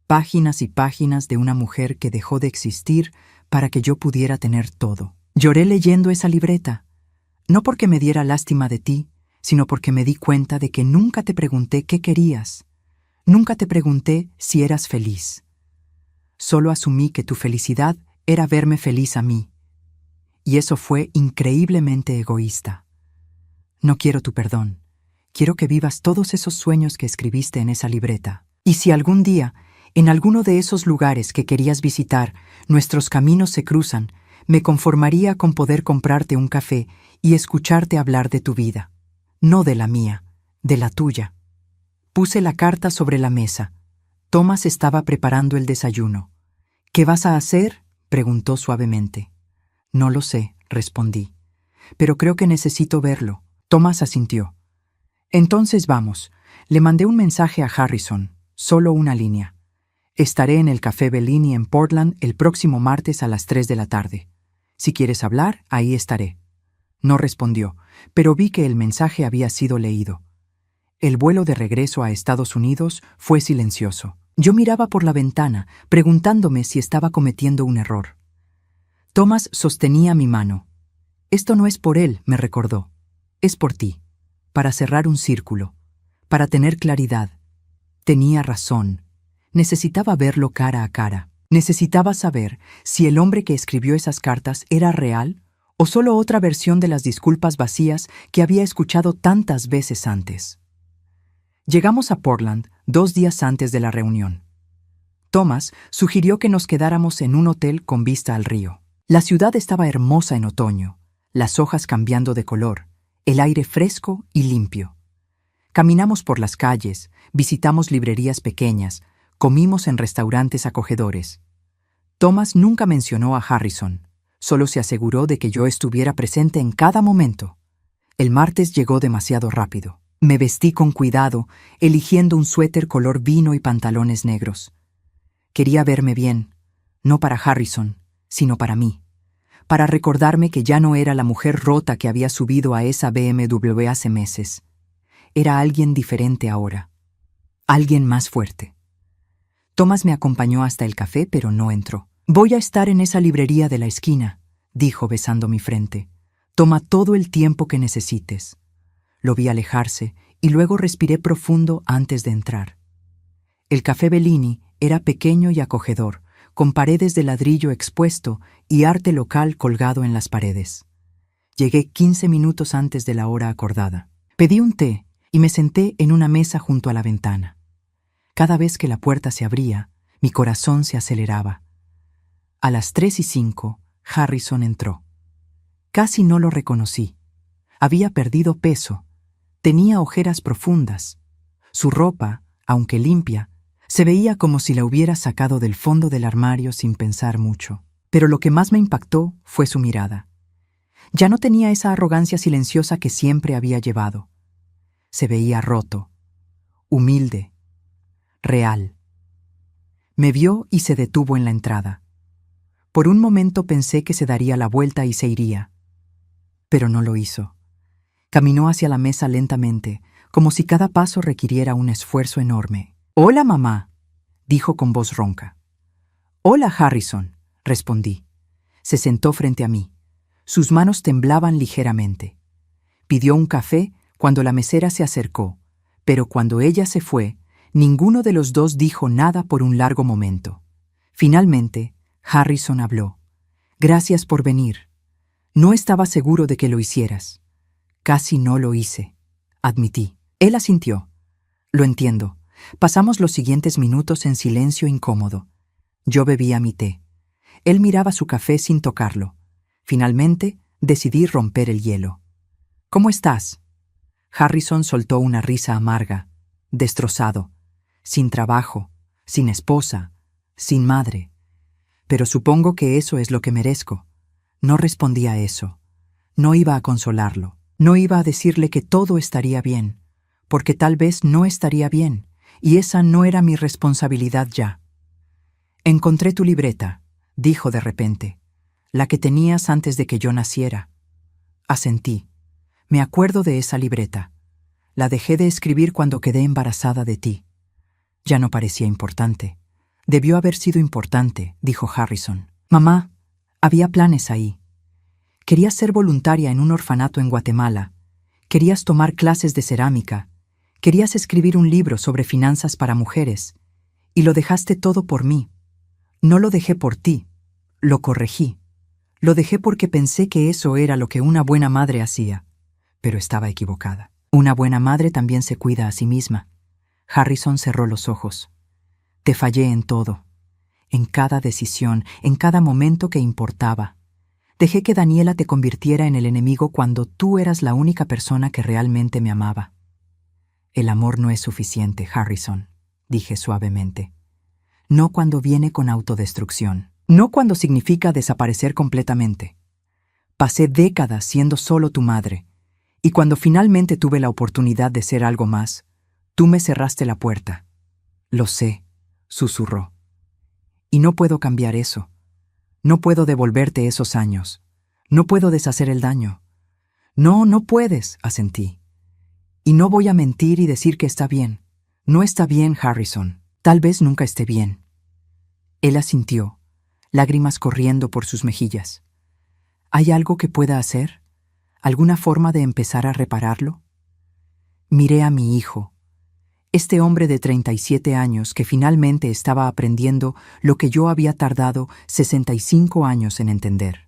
páginas y páginas de una mujer que dejó de existir para que yo pudiera tener todo. Lloré leyendo esa libreta, no porque me diera lástima de ti, sino porque me di cuenta de que nunca te pregunté qué querías. Nunca te pregunté si eras feliz. Solo asumí que tu felicidad era verme feliz a mí. Y eso fue increíblemente egoísta. No quiero tu perdón. Quiero que vivas todos esos sueños que escribiste en esa libreta. Y si algún día, en alguno de esos lugares que querías visitar, nuestros caminos se cruzan, me conformaría con poder comprarte un café y escucharte hablar de tu vida. No de la mía, de la tuya. Puse la carta sobre la mesa. Thomas estaba preparando el desayuno. ¿Qué vas a hacer?, preguntó suavemente. No lo sé, respondí. Pero creo que necesito verlo. Thomas asintió. Entonces vamos. Le mandé un mensaje a Harrison, solo una línea. Estaré en el Café Bellini en Portland el próximo martes a las 3 de la tarde. Si quieres hablar, ahí estaré. No respondió, pero vi que el mensaje había sido leído. El vuelo de regreso a Estados Unidos fue silencioso. Yo miraba por la ventana, preguntándome si estaba cometiendo un error. Thomas sostenía mi mano. Esto no es por él, me recordó. Es por ti. Para cerrar un círculo. Para tener claridad. Tenía razón. Necesitaba verlo cara a cara. Necesitaba saber si el hombre que escribió esas cartas era real o solo otra versión de las disculpas vacías que había escuchado tantas veces antes. Llegamos a Portland 2 días antes de la reunión. Thomas sugirió que nos quedáramos en un hotel con vista al río. La ciudad estaba hermosa en otoño, las hojas cambiando de color, el aire fresco y limpio. Caminamos por las calles, visitamos librerías pequeñas, comimos en restaurantes acogedores. Thomas nunca mencionó a Harrison, solo se aseguró de que yo estuviera presente en cada momento. El martes llegó demasiado rápido. Me vestí con cuidado, eligiendo un suéter color vino y pantalones negros. Quería verme bien, no para Harrison, sino para mí, para recordarme que ya no era la mujer rota que había subido a esa BMW hace meses. Era alguien diferente ahora, alguien más fuerte. Thomas me acompañó hasta el café, pero no entró. «Voy a estar en esa librería de la esquina», dijo besando mi frente. «Toma todo el tiempo que necesites». Lo vi alejarse y luego respiré profundo antes de entrar. El Café Bellini era pequeño y acogedor, con paredes de ladrillo expuesto y arte local colgado en las paredes. Llegué 15 minutos antes de la hora acordada. Pedí un té y me senté en una mesa junto a la ventana. Cada vez que la puerta se abría, mi corazón se aceleraba. A las 3:05, Harrison entró. Casi no lo reconocí. Había perdido peso. Tenía ojeras profundas. Su ropa, aunque limpia, se veía como si la hubiera sacado del fondo del armario sin pensar mucho. Pero lo que más me impactó fue su mirada. Ya no tenía esa arrogancia silenciosa que siempre había llevado. Se veía roto, humilde, real. Me vio y se detuvo en la entrada. Por un momento pensé que se daría la vuelta y se iría. Pero no lo hizo. Caminó hacia la mesa lentamente, como si cada paso requiriera un esfuerzo enorme. «Hola, mamá», dijo con voz ronca. «Hola, Harrison», respondí. Se sentó frente a mí. Sus manos temblaban ligeramente. Pidió un café cuando la mesera se acercó, pero cuando ella se fue, ninguno de los dos dijo nada por un largo momento. Finalmente, Harrison habló. «Gracias por venir. No estaba seguro de que lo hicieras». «Casi no lo hice», admití. Él asintió. «Lo entiendo». Pasamos los siguientes minutos en silencio incómodo. Yo bebía mi té. Él miraba su café sin tocarlo. Finalmente, decidí romper el hielo. «¿Cómo estás?» Harrison soltó una risa amarga, destrozado, sin trabajo, sin esposa, sin madre. «Pero supongo que eso es lo que merezco». No respondí a eso. No iba a consolarlo. No iba a decirle que todo estaría bien, porque tal vez no estaría bien, y esa no era mi responsabilidad ya. «Encontré tu libreta», dijo de repente, «la que tenías antes de que yo naciera». Asentí. Me acuerdo de esa libreta. La dejé de escribir cuando quedé embarazada de ti. Ya no parecía importante. «Debió haber sido importante», dijo Harrison. «Mamá, había planes ahí. Querías ser voluntaria en un orfanato en Guatemala. Querías tomar clases de cerámica. Querías escribir un libro sobre finanzas para mujeres. Y lo dejaste todo por mí. No lo dejé por ti. Lo corregí. Lo dejé porque pensé que eso era lo que una buena madre hacía. Pero estaba equivocada. Una buena madre también se cuida a sí misma». Harrison cerró los ojos. «Te fallé en todo. En cada decisión, en cada momento que importaba. Dejé que Daniela te convirtiera en el enemigo cuando tú eras la única persona que realmente me amaba». «El amor no es suficiente, Harrison», dije suavemente. «No cuando viene con autodestrucción. No cuando significa desaparecer completamente. Pasé décadas siendo solo tu madre, y cuando finalmente tuve la oportunidad de ser algo más, tú me cerraste la puerta». «Lo sé», susurró. «Y no puedo cambiar eso. No puedo devolverte esos años. No puedo deshacer el daño». «No, no puedes», asentí. «Y no voy a mentir y decir que está bien. No está bien, Harrison. Tal vez nunca esté bien». Él asintió, lágrimas corriendo por sus mejillas. «¿Hay algo que pueda hacer? ¿Alguna forma de empezar a repararlo?» Miré a mi hijo, este hombre de 37 años que finalmente estaba aprendiendo lo que yo había tardado 65 años en entender.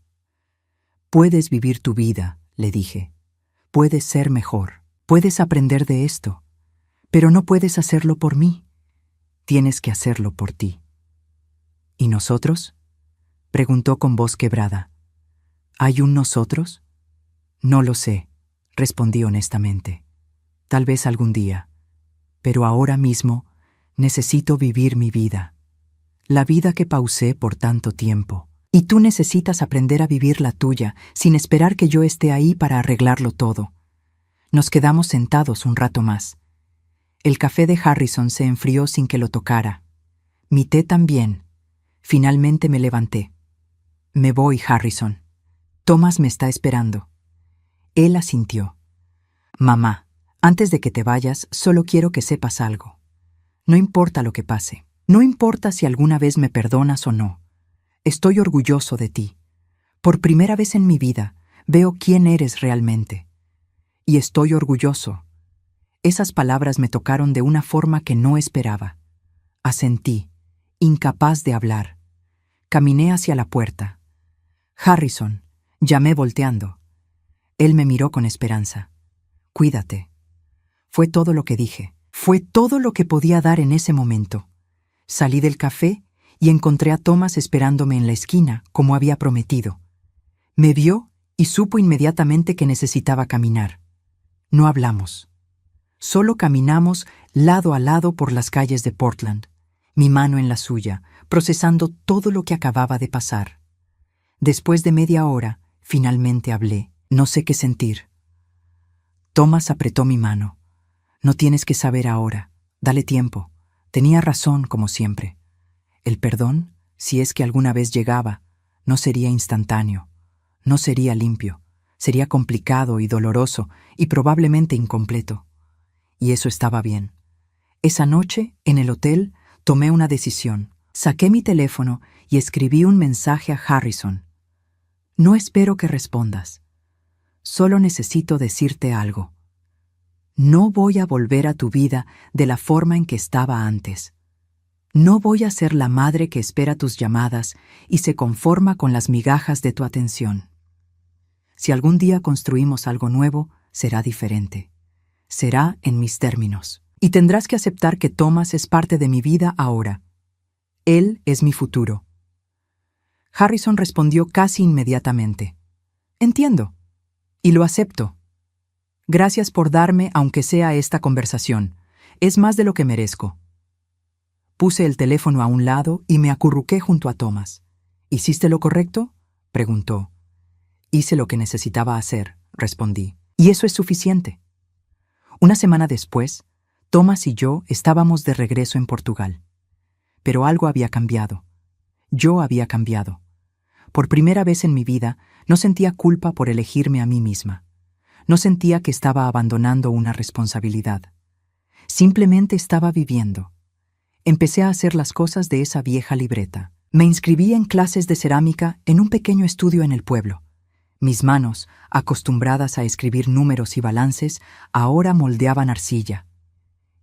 «Puedes vivir tu vida», le dije. «Puedes ser mejor. Puedes aprender de esto. Pero no puedes hacerlo por mí. Tienes que hacerlo por ti». «¿Y nosotros?», preguntó con voz quebrada. «¿Hay un nosotros?» «No lo sé», respondí honestamente. «Tal vez algún día. Pero ahora mismo necesito vivir mi vida. La vida que pausé por tanto tiempo. Y tú necesitas aprender a vivir la tuya sin esperar que yo esté ahí para arreglarlo todo». Nos quedamos sentados un rato más. El café de Harrison se enfrió sin que lo tocara. Mi té también. Finalmente me levanté. «Me voy, Harrison. Thomas me está esperando». Él asintió. «Mamá, antes de que te vayas, solo quiero que sepas algo. No importa lo que pase. No importa si alguna vez me perdonas o no. Estoy orgulloso de ti. Por primera vez en mi vida, veo quién eres realmente. Y estoy orgulloso». Esas palabras me tocaron de una forma que no esperaba. Asentí, incapaz de hablar. Caminé hacia la puerta. «Harrison», llamé volteando. Él me miró con esperanza. «Cuídate». Fue todo lo que dije. Fue todo lo que podía dar en ese momento. Salí del café y encontré a Thomas esperándome en la esquina, como había prometido. Me vio y supo inmediatamente que necesitaba caminar. No hablamos. Solo caminamos lado a lado por las calles de Portland, mi mano en la suya, procesando todo lo que acababa de pasar. Después de media hora, finalmente hablé. No sé qué sentir. Thomas apretó mi mano. No tienes que saber ahora. Dale tiempo. Tenía razón, como siempre. El perdón, si es que alguna vez llegaba, no sería instantáneo. No sería limpio. Sería complicado y doloroso y probablemente incompleto. Y eso estaba bien. Esa noche, en el hotel, tomé una decisión. Saqué mi teléfono y escribí un mensaje a Harrison. No espero que respondas. Solo necesito decirte algo. No voy a volver a tu vida de la forma en que estaba antes. No voy a ser la madre que espera tus llamadas y se conforma con las migajas de tu atención. Si algún día construimos algo nuevo, será diferente. Será en mis términos. Y tendrás que aceptar que Thomas es parte de mi vida ahora. Él es mi futuro. Harrison respondió casi inmediatamente. Entiendo. Y lo acepto. Gracias por darme, aunque sea esta conversación. Es más de lo que merezco. Puse el teléfono a un lado y me acurruqué junto a Thomas. ¿Hiciste lo correcto?, preguntó. Hice lo que necesitaba hacer, respondí. Y eso es suficiente. Una semana después, Thomas y yo estábamos de regreso en Portugal. Pero algo había cambiado. Yo había cambiado. Por primera vez en mi vida, no sentía culpa por elegirme a mí misma. No sentía que estaba abandonando una responsabilidad. Simplemente estaba viviendo. Empecé a hacer las cosas de esa vieja libreta. Me inscribí en clases de cerámica en un pequeño estudio en el pueblo. Mis manos, acostumbradas a escribir números y balances, ahora moldeaban arcilla.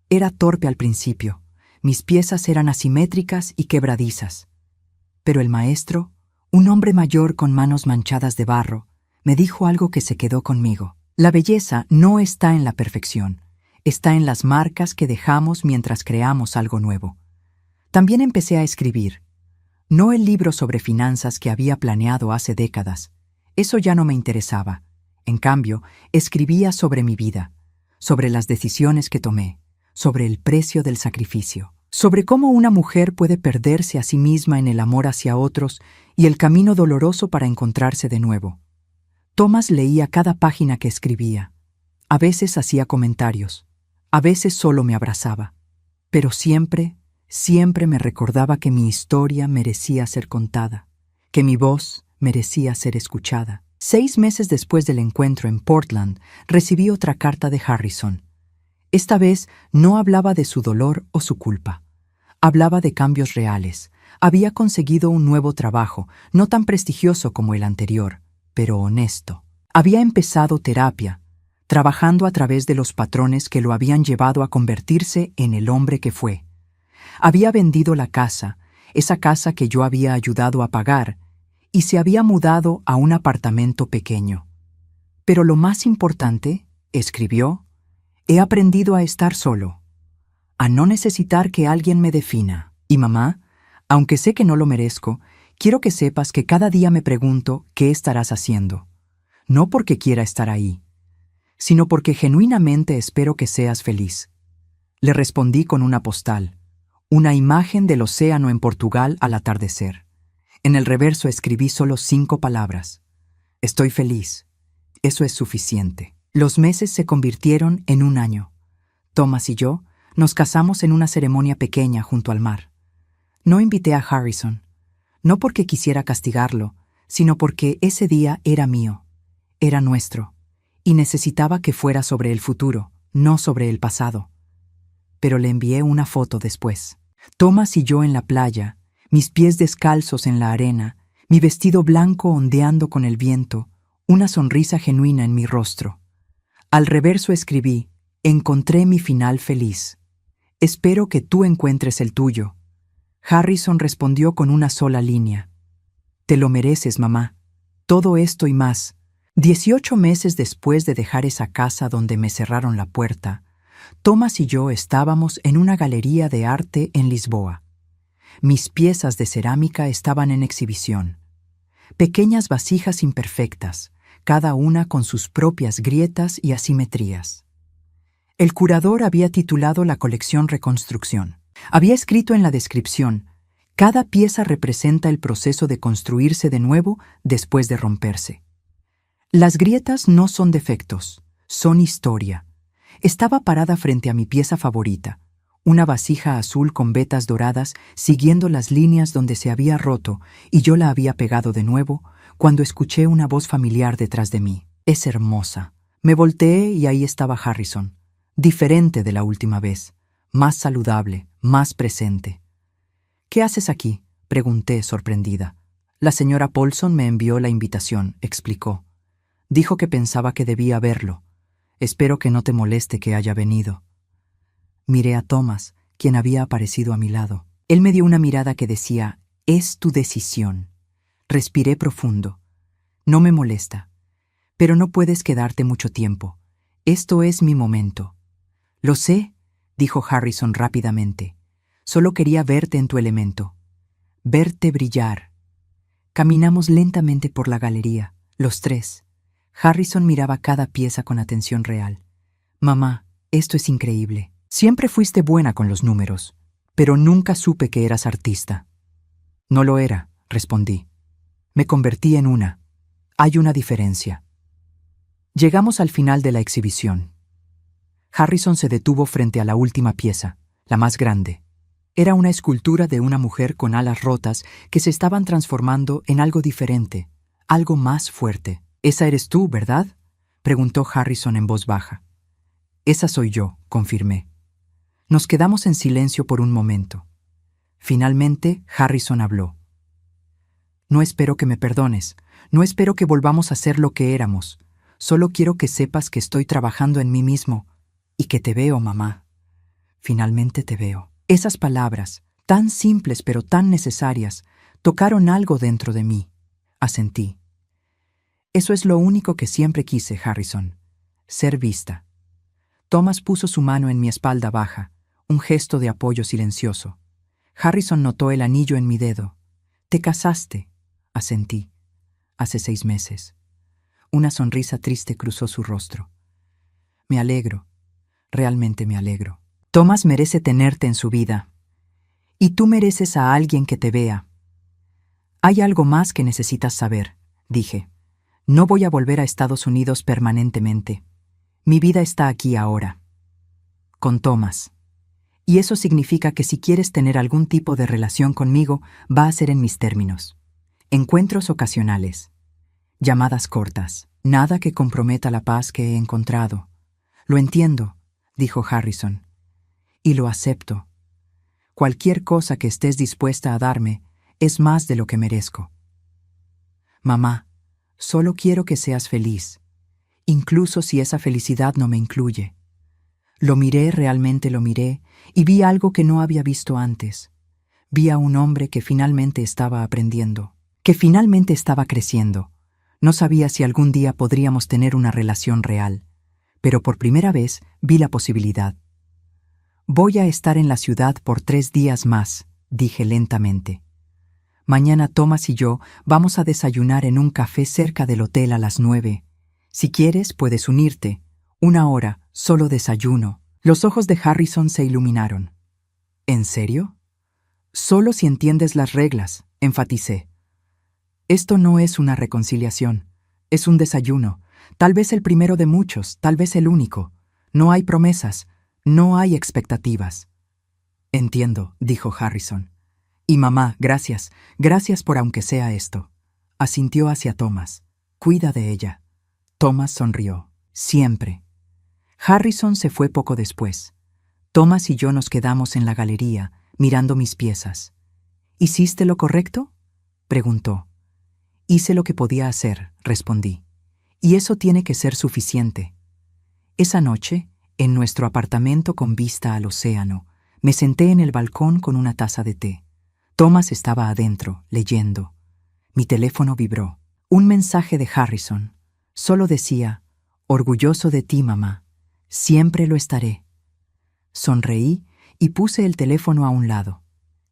Era torpe al principio. Mis piezas eran asimétricas y quebradizas. Pero el maestro, un hombre mayor con manos manchadas de barro, me dijo algo que se quedó conmigo. La belleza no está en la perfección, está en las marcas que dejamos mientras creamos algo nuevo. También empecé a escribir. No el libro sobre finanzas que había planeado hace décadas. Eso ya no me interesaba. En cambio, escribía sobre mi vida, sobre las decisiones que tomé, sobre el precio del sacrificio, sobre cómo una mujer puede perderse a sí misma en el amor hacia otros y el camino doloroso para encontrarse de nuevo. Thomas leía cada página que escribía. A veces hacía comentarios, a veces solo me abrazaba, pero siempre me recordaba que mi historia merecía ser contada, que mi voz merecía ser escuchada. 6 meses después del encuentro en Portland, recibí otra carta de Harrison. Esta vez no hablaba de su dolor o su culpa. Hablaba de cambios reales. Había conseguido un nuevo trabajo, no tan prestigioso como el anterior, pero honesto. Había empezado terapia, trabajando a través de los patrones que lo habían llevado a convertirse en el hombre que fue. Había vendido la casa, esa casa que yo había ayudado a pagar, y se había mudado a un apartamento pequeño. Pero lo más importante, escribió, he aprendido a estar solo, a no necesitar que alguien me defina. Y mamá, aunque sé que no lo merezco, quiero que sepas que cada día me pregunto qué estarás haciendo. No porque quiera estar ahí, sino porque genuinamente espero que seas feliz. Le respondí con una postal, una imagen del océano en Portugal al atardecer. En el reverso escribí solo 5 palabras. Estoy feliz. Eso es suficiente. Los meses se convirtieron en un año. Thomas y yo nos casamos en una ceremonia pequeña junto al mar. No invité a Harrison, no porque quisiera castigarlo, sino porque ese día era mío, era nuestro, y necesitaba que fuera sobre el futuro, no sobre el pasado. Pero le envié una foto después. Thomas y yo en la playa, mis pies descalzos en la arena, mi vestido blanco ondeando con el viento, una sonrisa genuina en mi rostro. Al reverso escribí, encontré mi final feliz. Espero que tú encuentres el tuyo. Harrison respondió con una sola línea. Te lo mereces, mamá. Todo esto y más. 18 meses después de dejar esa casa donde me cerraron la puerta, Thomas y yo estábamos en una galería de arte en Lisboa. Mis piezas de cerámica estaban en exhibición. Pequeñas vasijas imperfectas, cada una con sus propias grietas y asimetrías. El curador había titulado la colección Reconstrucción. Había escrito en la descripción: cada pieza representa el proceso de construirse de nuevo después de romperse. Las grietas no son defectos, son historia. Estaba parada frente a mi pieza favorita, una vasija azul con vetas doradas siguiendo las líneas donde se había roto y yo la había pegado de nuevo cuando escuché una voz familiar detrás de mí. «Es hermosa». Me volteé y ahí estaba Harrison, diferente de la última vez, más saludable, más presente. «¿Qué haces aquí?», pregunté sorprendida. «La señora Paulson me envió la invitación», explicó. «Dijo que pensaba que debía verlo. Espero que no te moleste que haya venido». Miré a Thomas, quien había aparecido a mi lado. Él me dio una mirada que decía: «Es tu decisión». Respiré profundo. «No me molesta. Pero no puedes quedarte mucho tiempo. Esto es mi momento». «Lo sé», dijo Harrison rápidamente. «Solo quería verte en tu elemento. Verte brillar». Caminamos lentamente por la galería, los tres. Harrison miraba cada pieza con atención real. «Mamá, esto es increíble. Siempre fuiste buena con los números, pero nunca supe que eras artista». «No lo era», respondí. «Me convertí en una. Hay una diferencia». Llegamos al final de la exhibición. Harrison se detuvo frente a la última pieza, la más grande. Era una escultura de una mujer con alas rotas que se estaban transformando en algo diferente, algo más fuerte. «Esa eres tú, ¿verdad?», preguntó Harrison en voz baja. «Esa soy yo», confirmé. Nos quedamos en silencio por un momento. Finalmente, Harrison habló. «No espero que me perdones, no espero que volvamos a ser lo que éramos. Solo quiero que sepas que estoy trabajando en mí mismo y que te veo, mamá. Finalmente te veo». Esas palabras, tan simples pero tan necesarias, tocaron algo dentro de mí. Asentí. «Eso es lo único que siempre quise, Harrison. Ser vista». Thomas puso su mano en mi espalda baja, un gesto de apoyo silencioso. Harrison notó el anillo en mi dedo. «Te casaste», asentí. «Hace 6 meses». Una sonrisa triste cruzó su rostro. «Me alegro, realmente me alegro. Thomas merece tenerte en su vida. Y tú mereces a alguien que te vea». «Hay algo más que necesitas saber», dije. «No voy a volver a Estados Unidos permanentemente. Mi vida está aquí ahora, con Thomas. Y eso significa que si quieres tener algún tipo de relación conmigo, va a ser en mis términos. Encuentros ocasionales. Llamadas cortas. Nada que comprometa la paz que he encontrado». «Lo entiendo», dijo Harrison. «Y lo acepto. Cualquier cosa que estés dispuesta a darme es más de lo que merezco». «Mamá, solo quiero que seas feliz, incluso si esa felicidad no me incluye». Lo miré, realmente lo miré, y vi algo que no había visto antes. Vi a un hombre que finalmente estaba aprendiendo, que finalmente estaba creciendo. No sabía si algún día podríamos tener una relación real, pero por primera vez vi la posibilidad. «Voy a estar en la ciudad por 3 días más», dije lentamente. «Mañana Thomas y yo vamos a desayunar en un café cerca del hotel a las 9. Si quieres, puedes unirte. 1 hora, solo desayuno». Los ojos de Harrison se iluminaron. «¿En serio?». «Solo si entiendes las reglas», enfaticé. «Esto no es una reconciliación, es un desayuno. Tal vez el primero de muchos, tal vez el único. No hay promesas, no hay expectativas». «Entiendo», dijo Harrison. «Y mamá, gracias, gracias por aunque sea esto». Asintió hacia Thomas. «Cuida de ella». Thomas sonrió. «Siempre». Harrison se fue poco después. Thomas y yo nos quedamos en la galería, mirando mis piezas. «¿Hiciste lo correcto?», preguntó. «Hice lo que podía hacer», respondí. «Y eso tiene que ser suficiente». Esa noche, en nuestro apartamento con vista al océano, me senté en el balcón con una taza de té. Thomas estaba adentro, leyendo. Mi teléfono vibró. Un mensaje de Harrison. Solo decía: «Orgulloso de ti, mamá. Siempre lo estaré». Sonreí y puse el teléfono a un lado.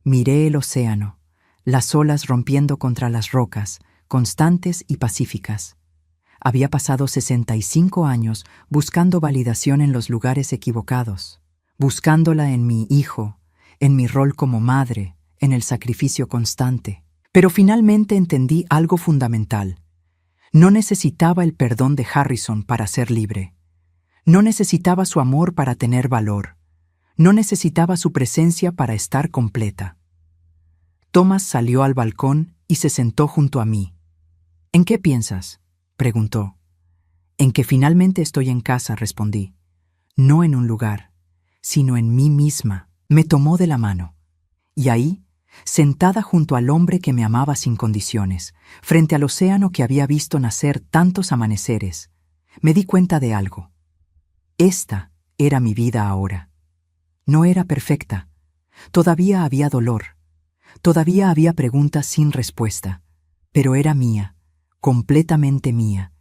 Miré el océano, las olas rompiendo contra las rocas, constantes y pacíficas. Había pasado 65 años buscando validación en los lugares equivocados, buscándola en mi hijo, en mi rol como madre, en el sacrificio constante. Pero finalmente entendí algo fundamental. No necesitaba el perdón de Harrison para ser libre. No necesitaba su amor para tener valor. No necesitaba su presencia para estar completa. Thomas salió al balcón y se sentó junto a mí. ¿En qué piensas?, preguntó. En que finalmente estoy en casa, respondí. No en un lugar, sino en mí misma. Me tomó de la mano. Y ahí, sentada junto al hombre que me amaba sin condiciones, frente al océano que había visto nacer tantos amaneceres, me di cuenta de algo. Esta era mi vida ahora. No era perfecta. Todavía había dolor. Todavía había preguntas sin respuesta. Pero era mía, completamente mía.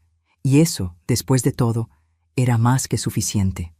Y eso, después de todo, era más que suficiente.